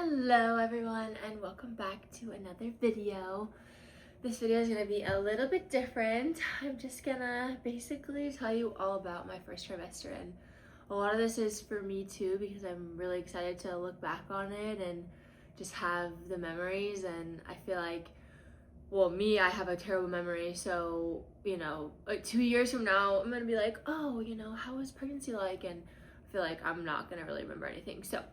Hello everyone and welcome back to another video. This video is going to be a little bit different. I'm just gonna basically tell you all about my first trimester, and a lot of this is for me too because I'm really excited to look back on it and just have the memories. And I feel like, well, I have a terrible memory, so like 2 years from now I'm gonna be like, oh, how was pregnancy like, and I feel like I'm not gonna really remember anything. So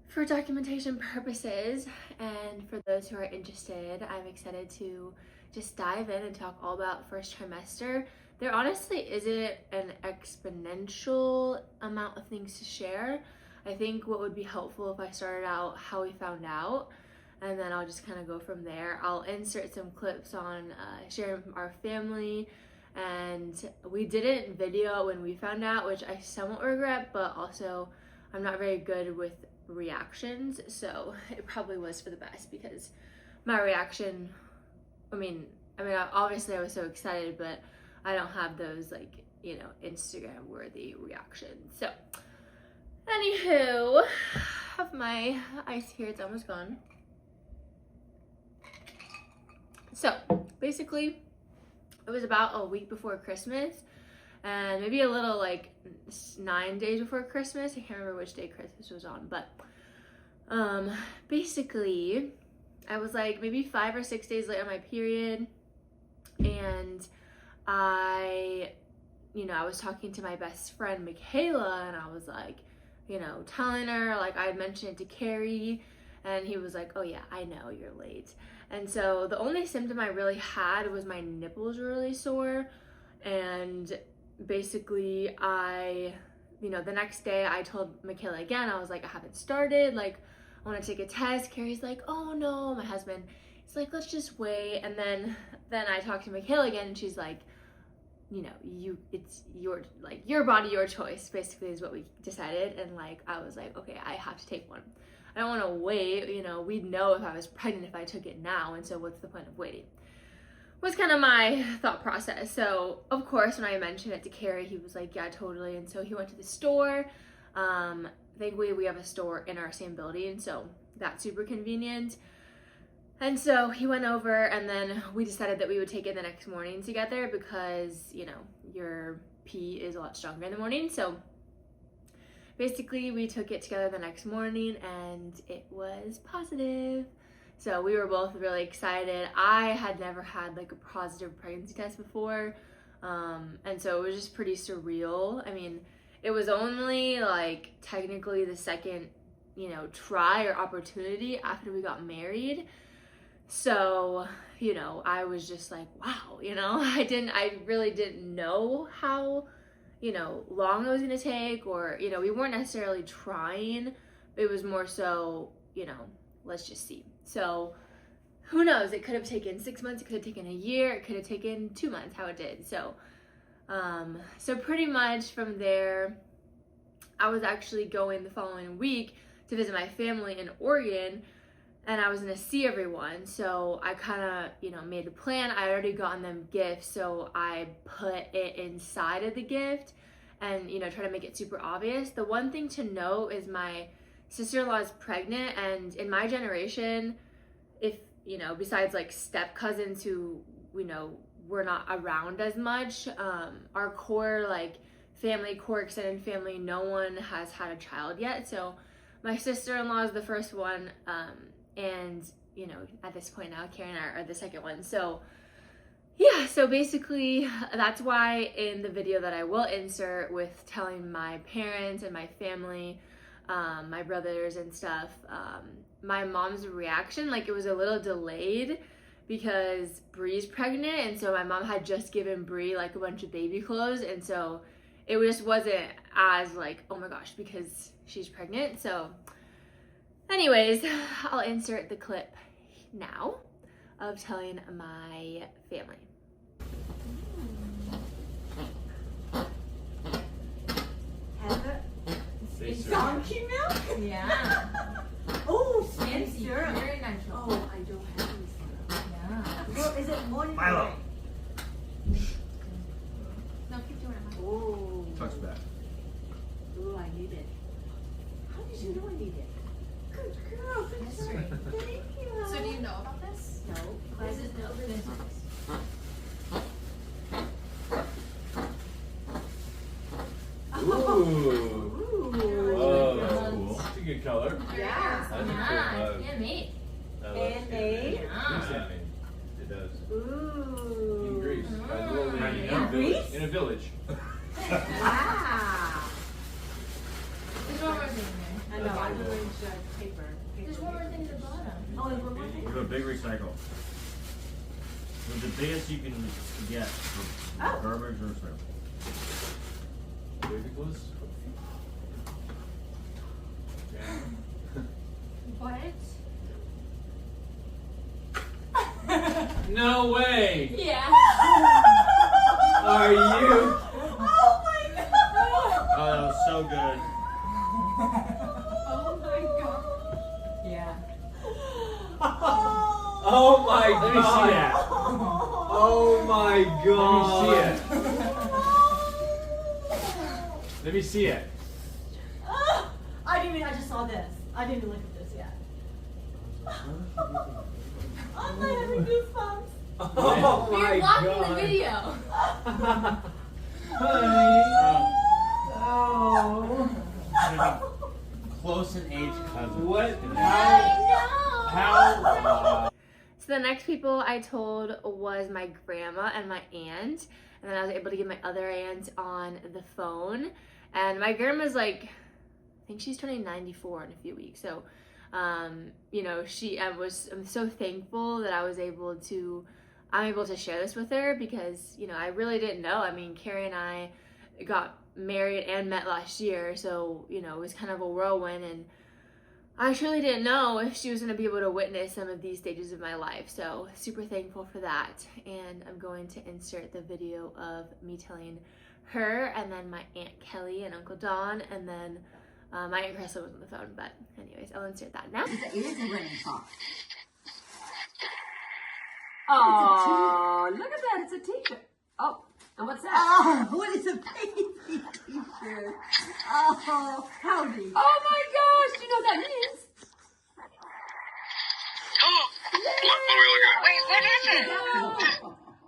for documentation purposes and for those who are interested, I'm excited to just dive in and talk all about first trimester. There honestly isn't an exponential amount of things to share. I think what would be helpful if I started out how we found out, and then I'll just kind of go from there. I'll insert some clips on sharing from our family, and we didn't video when we found out, which I somewhat regret, but also I'm not very good with reactions, so it probably was for the best because my reaction, obviously I was so excited, but I don't have those Instagram worthy reactions. So anywho, have my ice here, it's almost gone. So basically it was about a week before Christmas, and maybe a little 9 days before Christmas. I can't remember which day Christmas was on, but basically I was like maybe 5 or 6 days late on my period, and I was talking to my best friend Michaela, and I was like, telling her, I had mentioned it to Carrie, and he was like, oh yeah, I know you're late. And so the only symptom I really had was my nipples were really sore, and basically the next day I told Michaela again, I was like, I haven't started, I want to take a test. Carrie's like, oh no, my husband, he's like, let's just wait. And then I talked to Michaela again, and she's like, it's your body, your choice, basically is what we decided. And I was like, okay, I have to take one. I don't want to wait, we'd know if I was pregnant if I took it now, and so what's the point of waiting? Was kind of my thought process. So of course when I mentioned it to Carrie, he was like, yeah, totally. And so he went to the store. Thankfully we have a store in our same building, so that's super convenient. And so he went over, and then we decided that we would take it the next morning together because your pee is a lot stronger in the morning. So basically we took it together the next morning, and it was positive. So we were both really excited. I had never had a positive pregnancy test before, and so it was just pretty surreal. I mean, it was only technically the second try or opportunity after we got married. So I was just like, wow, I really didn't know how long it was gonna take, or we weren't necessarily trying. It was more so let's just see. So who knows, it could have taken 6 months, it could have taken a year, it could have taken 2 months, how it did. So so pretty much from there, I was actually going the following week to visit my family in Oregon, and I was gonna see everyone. So I kind of made a plan. I already gotten them gifts, so I put it inside of the gift and try to make it super obvious. The one thing to note is my sister-in-law is pregnant, and in my generation, if besides step cousins who we're not around as much, our core extended family, no one has had a child yet. So my sister-in-law is the first one, and at this point now Carrie and I are the second one. So yeah, so basically that's why in the video that I will insert with telling my parents and my family, my brothers and stuff, my mom's reaction, it was a little delayed because Bree's pregnant, and so my mom had just given Bree a bunch of baby clothes, and so it just wasn't as oh my gosh, because she's pregnant. So anyways, I'll insert the clip now of telling my family. It's donkey milk? Yeah. Oh, Fancy. syrup. Very nice. Oh, I don't have any syrup. Yeah. Well, is it morning? Milo. No, keep doing it. Oh. Touch back. Oh, I need it. How did you know I need it? Good girl. Good Mystery. job. Thank you. So do you know about this? No. This is no vintage. Ooh. Oh, that's cool. It's a good color. Yeah. That's a cool Yeah, bug. handmade. I love Handmade? it. Yeah. Yeah, I mean, it does. Ooh. In Greece. By the little lady In in a village. Greece? In a village. Wow. There's one more thing there. I know. I arranged paper. There's one more thing at the bottom. Oh, there's one more thing? We have a big recycle. With the biggest you can get for Oh. garbage or recycle. Baby clothes? What? No way! Yeah. Are you? Oh my god! Oh, that was so good. Oh my god. Yeah. Oh my Let me see that. Oh my god! Let me see it. Let me see it. I just saw this. I didn't even look at this yet. I'm not having goosebumps. Oh You're my blocking god! the video. Honey! Oh. Close in age cousin. What? I How? So the next people I told was my grandma and my aunt, and then I was able to get my other aunt on the phone. And my grandma's like, I think she's turning 94 in a few weeks. So, you know, I'm so thankful that I'm able to share this with her because, you know, I really didn't know. I mean, Carrie and I got married and met last year, so, you know, it was kind of a whirlwind, and I truly didn't know if she was going to be able to witness some of these stages of my life. So super thankful for that. And I'm going to insert the video of me telling her, and then my Aunt Kelly and Uncle Don, and then my Aunt Crystal was on the phone. But anyways, I'll insert that now. It is a raincoat. Oh, look at that. It's a t-shirt. Oh, and what's that? Oh, what is a baby t-shirt? Oh, howdy. Oh my gosh, you know what that means? Wait, what is it?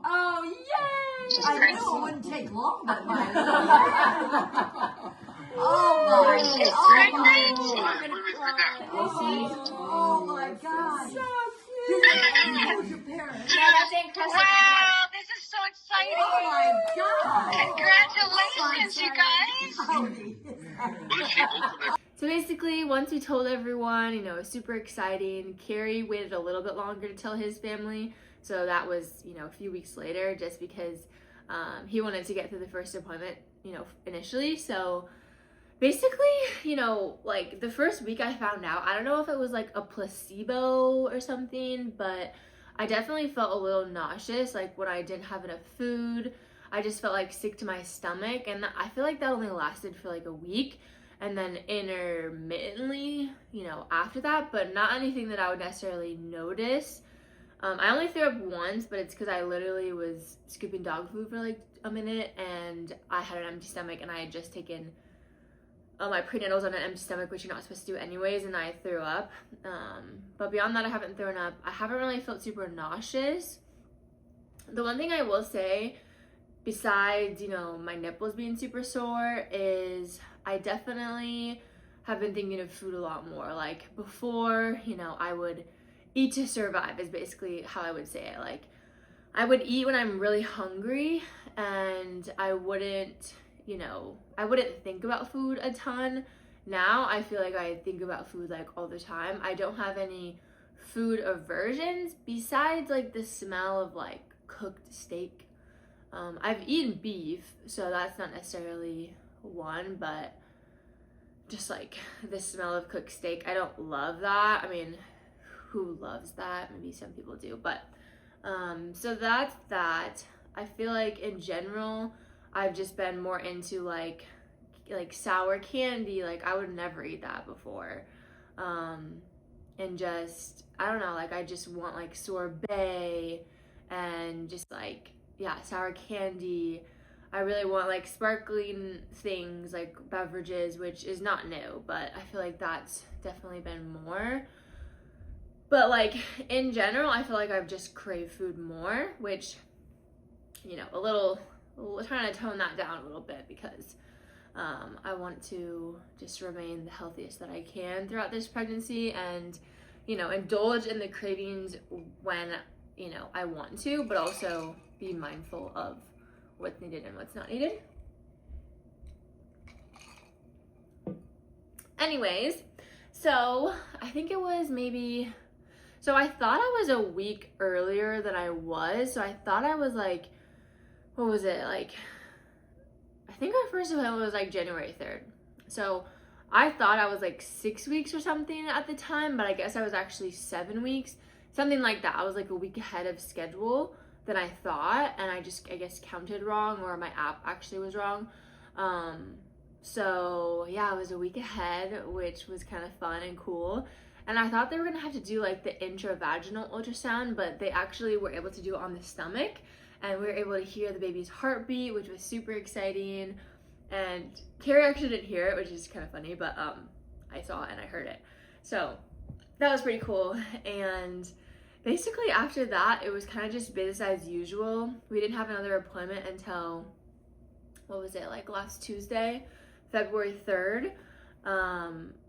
Oh, yay! I knew it wouldn't take long, but my oh my god! Oh my god! So cute! Who's your parents? Yeah, that's Aunt Crystal. Wow, this is so exciting. Oh my god! Congratulations, you guys. So basically, once we told everyone, you know, it was super exciting. Carrie waited a little bit longer to tell his family. So that was, you know, a few weeks later, just because he wanted to get through the first appointment, you know, initially. So basically, you know, like the first week I found out, I don't know if it was like a placebo or something, but I definitely felt a little nauseous, like when I didn't have enough food. I just felt like sick to my stomach, and I feel like that only lasted for like a week, and then intermittently, you know, after that, but not anything that I would necessarily notice. I only threw up once, but it's because I literally was scooping dog food for like a minute, and I had an empty stomach, and I had just taken my prenatals on an empty stomach, which you're not supposed to do anyways, and I threw up. But beyond that, I haven't thrown up. I haven't really felt super nauseous. The one thing I will say, besides, you know, my nipples being super sore, is I definitely have been thinking of food a lot more. Like before, you know, I would eat to survive is basically how I would say it. Like I would eat when I'm really hungry, and I wouldn't, you know, I wouldn't think about food a ton. Now I feel like I think about food like all the time. I don't have any food aversions besides like the smell of like cooked steak. I've eaten beef, so that's not necessarily one, but just like the smell of cooked steak, I don't love that. I mean, who loves that? Maybe some people do, but so that's that. I feel like in general, I've just been more into like sour candy. Like I would never eat that before. And just, I don't know, like I just want like sorbet and just like, yeah, sour candy. I really want like sparkling things, like beverages, which is not new, but I feel like that's definitely been more. But like in general, I feel like I've just craved food more, which, you know, trying to tone that down a little bit because I want to just remain the healthiest that I can throughout this pregnancy and, you know, indulge in the cravings when, you know, I want to, but also be mindful of what's needed and what's not needed. Anyways, so I think it was maybe, so I thought I was a week earlier than I was. So I thought I was like, what was it? Like, I think our first appointment was like January 3rd. So I thought I was like 6 weeks or something at the time, but I guess I was actually 7 weeks, something like that. I was like a week ahead of schedule than I thought. And I guess counted wrong, or my app actually was wrong. So yeah, I was a week ahead, which was kind of fun and cool. And I thought they were gonna have to do like the intravaginal ultrasound, but they actually were able to do it on the stomach, and we were able to hear the baby's heartbeat, which was super exciting. And Carrie actually didn't hear it, which is kind of funny, but I saw it and I heard it. So that was pretty cool. And basically after that, it was kind of just business as usual. We didn't have another appointment until, what was it, like last Tuesday, February 3rd,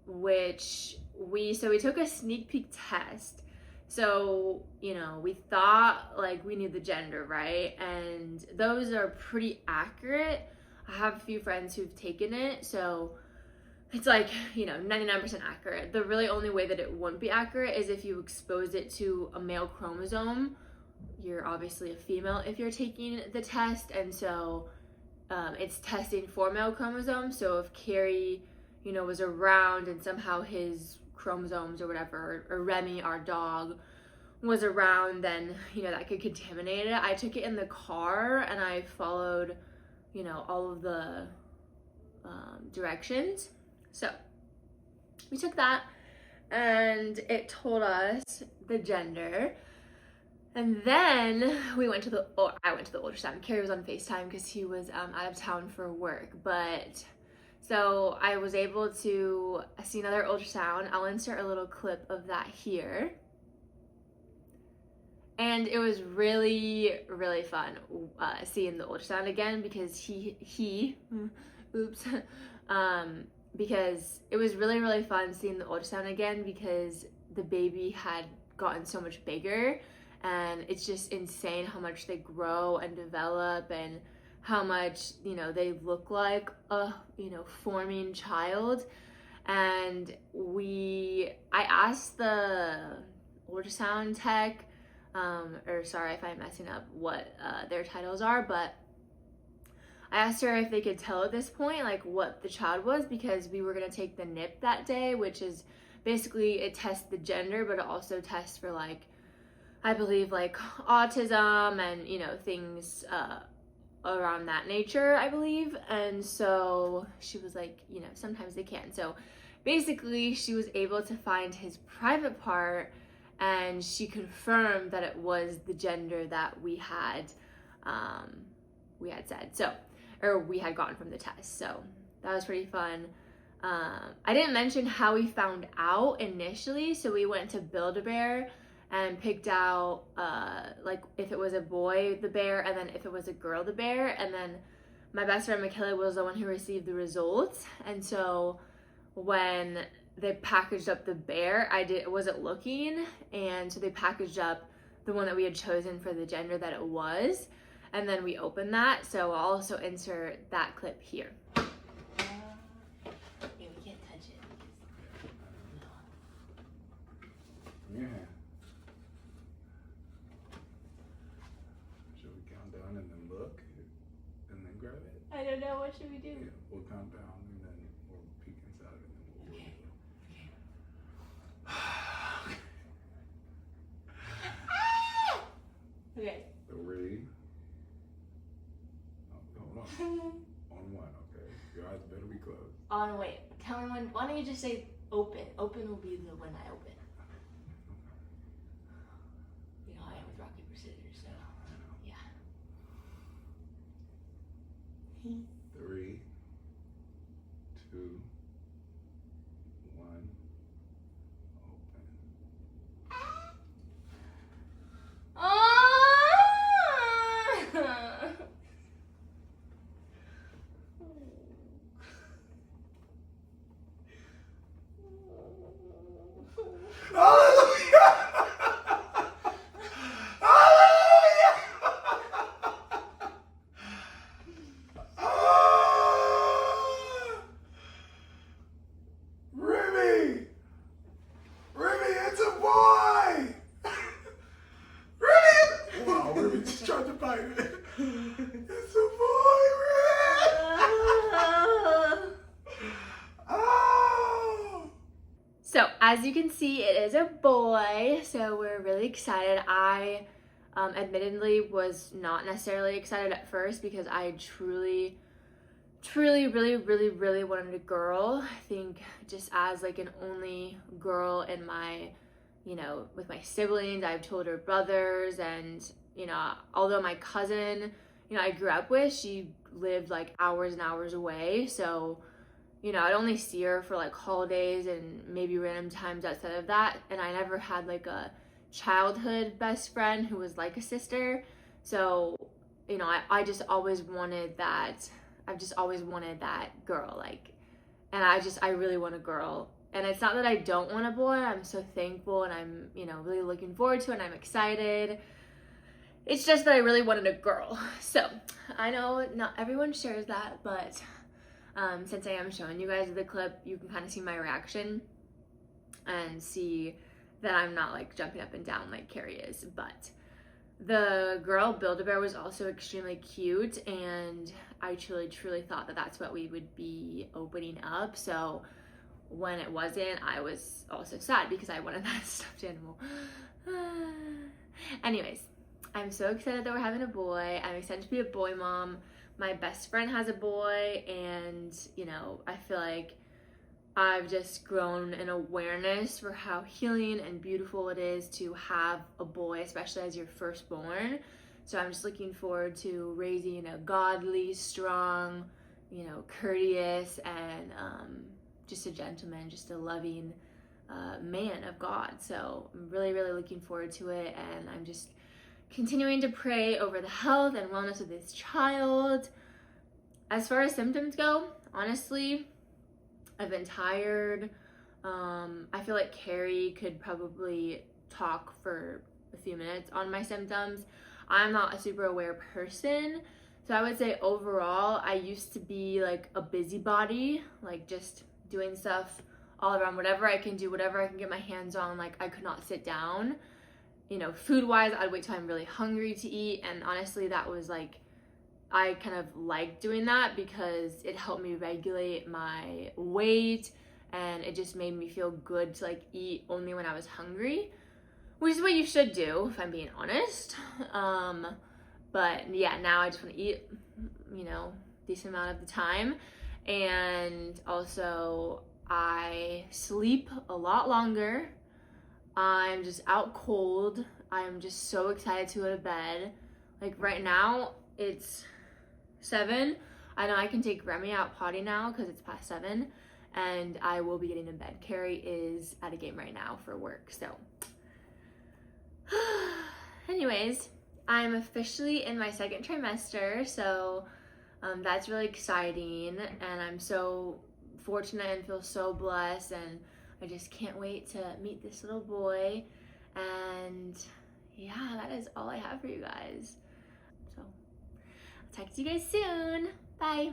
which we took a sneak peek test. So, you know, we thought like we knew the gender, right? And those are pretty accurate. I have a few friends who've taken it, so it's like, you know, 99% accurate. The really only way that it wouldn't be accurate is if you expose it to a male chromosome. You're obviously a female if you're taking the test, and so it's testing for male chromosomes. So if Carrie, you know, was around and somehow his chromosomes or whatever, or Remy, our dog, was around, then, you know, that could contaminate it. I took it in the car and I followed, you know, all of the directions. So we took that and it told us the gender. And then I went to the ultrasound. Carrie was on FaceTime because he was out of town for work. But so I was able to see another ultrasound. I'll insert a little clip of that here. And it was really, really fun seeing the ultrasound again because because it was really, really fun seeing the ultrasound again because the baby had gotten so much bigger. And it's just insane how much they grow and develop and how much, you know, they look like a, you know, forming child. And I asked the ultrasound tech, or sorry if I'm messing up what their titles are, but I asked her if they could tell at this point like what the child was, because we were going to take the NIP that day, which is basically, it tests the gender, but it also tests for like, I believe like autism and, you know, things around that nature, I believe. And so she was like, you know, sometimes they can. So basically she was able to find his private part, and she confirmed that it was the gender that we had said, so, or we had gotten from the test. So that was pretty fun. I didn't mention how we found out initially. So we went to Build-A-Bear and picked out like if it was a boy, the bear, and then if it was a girl, the bear. And then my best friend Michaela was the one who received the results. And so when they packaged up the bear, wasn't looking, and so they packaged up the one that we had chosen for the gender that it was, and then we opened that. So I'll also insert that clip here. Yeah, we can't touch it. Yeah. Should we count down and then look and then grab it? I don't know. What should we do? Yeah, we'll count down and then we'll peek inside and then we'll look. Okay. 3. Oh, hold on. On 1, okay. Your eyes better be closed. On wait. Tell me when. Why don't you just say open? Open will be the when I open. You know I am with rock paper scissors, so yeah. 3, 2, 1, open. Hallelujah! Hallelujah! Remy! Remy, it's a boy! Remy! Wow, Remy just tried to bite it. It's a boy, Remy! Oh! So as you can see, it is a boy, so we're really excited. I admittedly was not necessarily excited at first because I truly really wanted a girl. I think just as like an only girl in my, you know, with my siblings, I have two older brothers, and you know, although my cousin, you know, I grew up with, she lived like hours and hours away, so you know, I'd only see her for like holidays and maybe random times outside of that, and I never had like a childhood best friend who was like a sister. So you know, I just always wanted that. I've just always wanted that girl, like, and I really want a girl. And it's not that I don't want a boy. I'm so thankful, and I'm, you know, really looking forward to it, and I'm excited. It's just that I really wanted a girl. So I know not everyone shares that, but since I am showing you guys the clip, you can kind of see my reaction and see that I'm not like jumping up and down like Carrie is. But the girl Build-A-Bear was also extremely cute, and I truly thought that that's what we would be opening up. So when it wasn't, I was also sad because I wanted that stuffed animal. Anyways, I'm so excited that we're having a boy. I'm excited to be a boy mom. My best friend has a boy, and you know, I feel like I've just grown an awareness for how healing and beautiful it is to have a boy, especially as your firstborn. So I'm just looking forward to raising a godly, strong, you know, courteous, and just a gentleman, just a loving man of God. So I'm really looking forward to it, and I'm just continuing to pray over the health and wellness of this child. As far as symptoms go, honestly, I've been tired. I feel like Carrie could probably talk for a few minutes on my symptoms. I'm not a super aware person, so I would say overall, I used to be like a busybody, like just doing stuff all around, whatever I can do, whatever I can get my hands on. Like I could not sit down. You know, food-wise, I'd wait till I'm really hungry to eat, and honestly, that was like, I kind of liked doing that because it helped me regulate my weight, and it just made me feel good to like eat only when I was hungry, which is what you should do if I'm being honest. But yeah, now I just want to eat, you know, decent amount of the time, and also I sleep a lot longer. I'm just out cold. I'm just so excited to go to bed. Like right now, it's 7. I know I can take Remy out potty now because it's past 7, and I will be getting in bed. Carrie is at a game right now for work, so. Anyways, I'm officially in my second trimester, so that's really exciting, and I'm so fortunate and feel so blessed, and I just can't wait to meet this little boy. And yeah, that is all I have for you guys. So I'll talk to you guys soon. Bye.